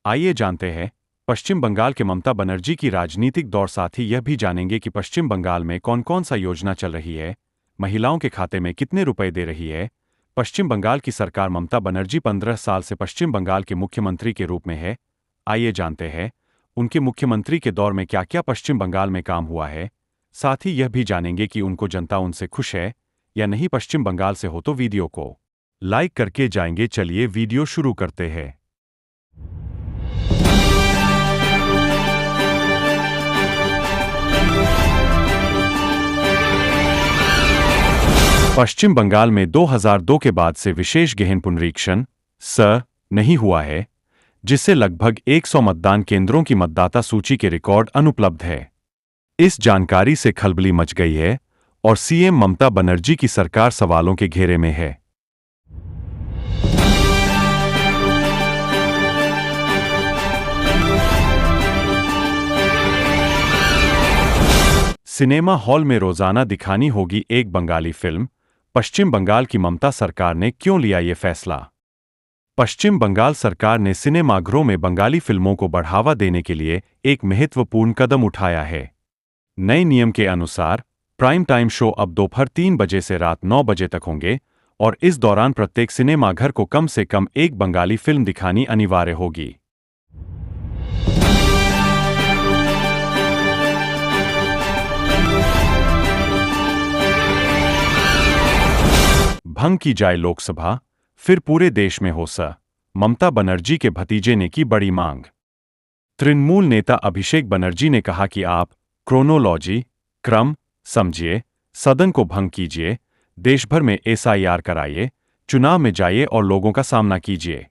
आइए जानते हैं पश्चिम बंगाल के ममता बनर्जी की राजनीतिक दौड़। साथ ही यह भी जानेंगे कि पश्चिम बंगाल में कौन कौन सा योजना चल रही है, महिलाओं के खाते में कितने रुपए दे रही है। पश्चिम बंगाल की सरकार ममता बनर्जी 15 साल से पश्चिम बंगाल के मुख्यमंत्री के रूप में है। आइए जानते हैं उनके मुख्यमंत्री के दौर में क्या क्या पश्चिम बंगाल में काम हुआ है। साथ ही यह भी जानेंगे कि उनको जनता उनसे खुश है या नहीं। पश्चिम बंगाल से हो तो वीडियो को लाइक करके जाएंगे। चलिए वीडियो शुरू करते हैं। पश्चिम बंगाल में 2002 के बाद से विशेष गहन पुनरीक्षण नहीं हुआ है, जिससे लगभग 100 मतदान केंद्रों की मतदाता सूची के रिकॉर्ड अनुपलब्ध है। इस जानकारी से खलबली मच गई है और सीएम ममता बनर्जी की सरकार सवालों के घेरे में है। सिनेमा हॉल में रोजाना दिखानी होगी एक बंगाली फिल्म। पश्चिम बंगाल की ममता सरकार ने क्यों लिया ये फैसला? पश्चिम बंगाल सरकार ने सिनेमाघरों में बंगाली फिल्मों को बढ़ावा देने के लिए एक महत्वपूर्ण कदम उठाया है। नए नियम के अनुसार प्राइम टाइम शो अब दोपहर 3 बजे से रात 9 बजे तक होंगे और इस दौरान प्रत्येक सिनेमाघर को कम से कम एक बंगाली फिल्म दिखानी अनिवार्य होगी। भंग की जाए लोकसभा, फिर पूरे देश में हो ममता बनर्जी के भतीजे ने की बड़ी मांग। तृणमूल नेता अभिषेक बनर्जी ने कहा कि आप क्रोनोलॉजी क्रम समझिए, सदन को भंग कीजिए, देश भर में एसआईआर कराइए, चुनाव में जाइए और लोगों का सामना कीजिए।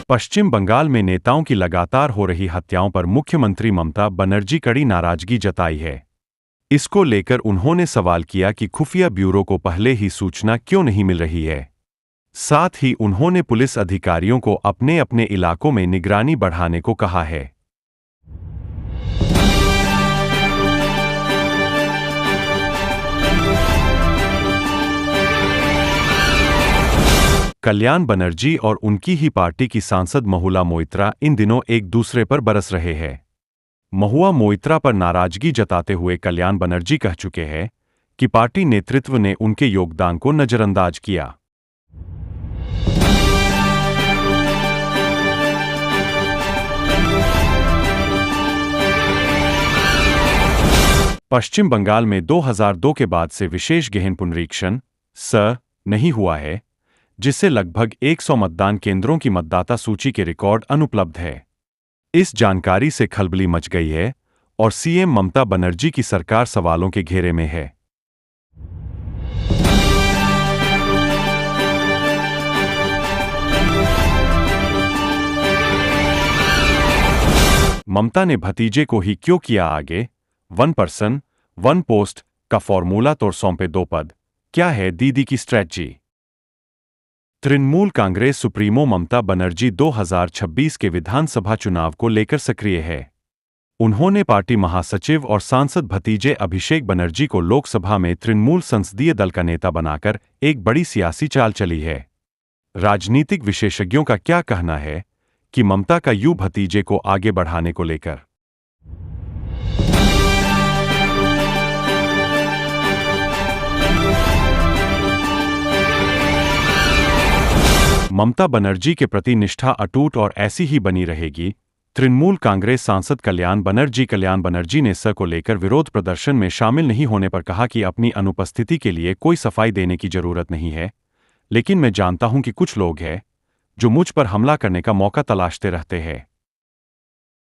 पश्चिम बंगाल में नेताओं की लगातार हो रही हत्याओं पर मुख्यमंत्री ममता बनर्जी कड़ी नाराजगी जताई है। इसको लेकर उन्होंने सवाल किया कि खुफिया ब्यूरो को पहले ही सूचना क्यों नहीं मिल रही है। साथ ही उन्होंने पुलिस अधिकारियों को अपने अपने इलाकों में निगरानी बढ़ाने को कहा है। कल्याण बनर्जी और उनकी ही पार्टी की सांसद महुआ मोइत्रा इन दिनों एक दूसरे पर बरस रहे हैं। महुआ मोइत्रा पर नाराजगी जताते हुए कल्याण बनर्जी कह चुके हैं कि पार्टी नेतृत्व ने उनके योगदान को नजरअंदाज किया। पश्चिम बंगाल में 2002 के बाद से विशेष गहन पुनरीक्षण नहीं हुआ है, जिससे लगभग 100 मतदान केंद्रों की मतदाता सूची के रिकॉर्ड अनुपलब्ध है। इस जानकारी से खलबली मच गई है और सीएम ममता बनर्जी की सरकार सवालों के घेरे में है। ममता ने भतीजे को ही क्यों किया आगे? 1 पर्सन 1 पोस्ट का फॉर्मूला तोड़ सौंपे 2 पद, क्या है दीदी की स्ट्रेटजी? तृणमूल कांग्रेस सुप्रीमो ममता बनर्जी 2026 के विधानसभा चुनाव को लेकर सक्रिय है। उन्होंने पार्टी महासचिव और सांसद भतीजे अभिषेक बनर्जी को लोकसभा में तृणमूल संसदीय दल का नेता बनाकर एक बड़ी सियासी चाल चली है। राजनीतिक विशेषज्ञों का क्या कहना है कि ममता का यूं भतीजे को आगे बढ़ाने को लेकर? ममता बनर्जी के प्रति निष्ठा अटूट और ऐसी ही बनी रहेगी। तृणमूल कांग्रेस सांसद कल्याण बनर्जी ने को लेकर विरोध प्रदर्शन में शामिल नहीं होने पर कहा कि अपनी अनुपस्थिति के लिए कोई सफाई देने की जरूरत नहीं है, लेकिन मैं जानता हूं कि कुछ लोग हैं जो मुझ पर हमला करने का मौका तलाशते रहते हैं।